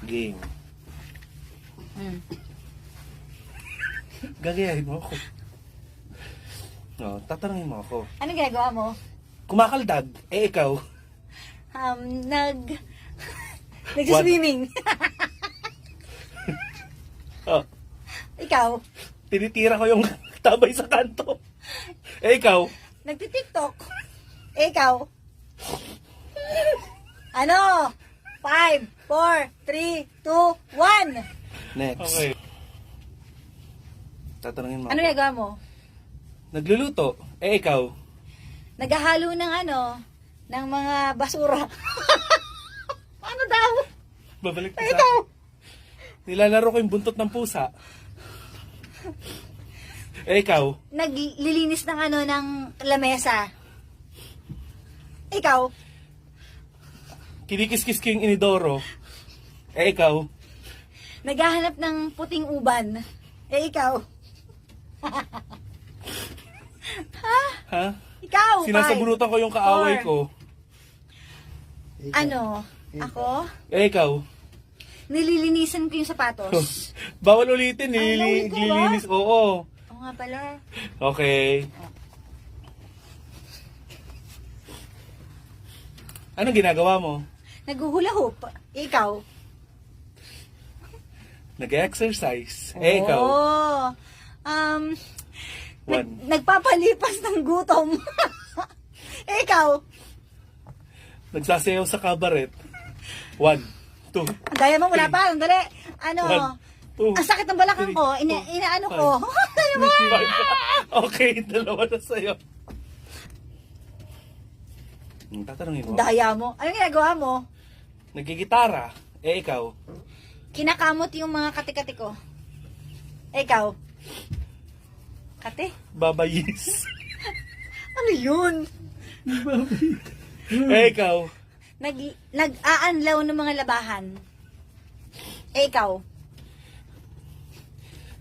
Game. Hmm. Gagayahin mo ako. No, tatanungin mo ako. Anong ginagawa mo? Kumakaldag. Eh, ikaw. Nag-swimming. Oh, Ikaw? tinitira ko yung tabay sa kanto. Eh, ikaw. Nagti-tiktok. Ikaw? Ano? 5, 4, 3, 2, 1. Next. Okay. Tatanungin mo Ano ako. ginagawa mo? Nagluluto. Eh, ikaw. Naghahalo ng ng mga basura. Ano daw? Babalik ka Eh, sa ikaw? akin. Nilalaro ko yung buntot ng pusa. Eh, ikaw. Naglilinis ng ng lamesa. Ikaw? Kinikis-kis ko yung inidoro. Eh, ikaw. Naghahanap ng puting uban. Eh, ikaw? Ha? Ikaw, Sinasabunutan ko yung kaaway 4. ko. Ano? Ako? Eh, ikaw. Nililinisan ko yung sapatos. Bawal ulitin. Ay, naulit ko ba? Nililinis. Oo. Oo nga pala. Okay. Anong ginagawa mo? Naghuhula hoop. Ikaw? Nag-exercise. Eh, ikaw. Oo. One. Nagpapalipas ng gutom. Ikaw? Nagsasayaw sa kabaret. 1, 2, Ang daya mo, wala pa. Ang dali. Ano? 1, 2. Ang sakit ng balakang ko. Inaano ko. Dali mo. Okay, dalawa na sa'yo. Tatanungin mo. Daya mo. Anong ginagawa mo? Nagigitara. Eh, ikaw. Kinakamot yung mga kati-kati ko. Ikaw? Kati? Babayis. Ano yun? Eh, ikaw. Nag-aanlaw ng mga labahan. Ikaw?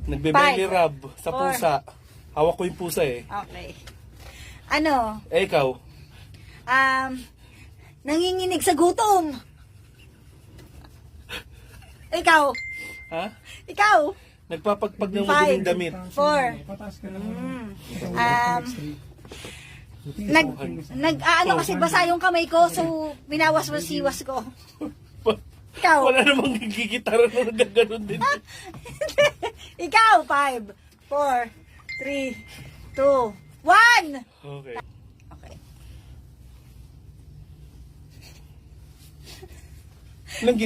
Nagbebelly 5, rub sa 4. pusa. Hawak ko yung pusa eh. Okay. Ano? Eh, ikaw. Nanginginig sa gutom. Ikaw? Ha? Ikaw? Nagpapagpag ng 5, maduming damit. 4. Nag-aano kasi basa yung kamay ko, so minawas-wasiwas ko. Ikaw? Wala namang gigitara na nagaganon din. Ikaw? 5, 4, 3, 2, 1. Okay. Okay. Anong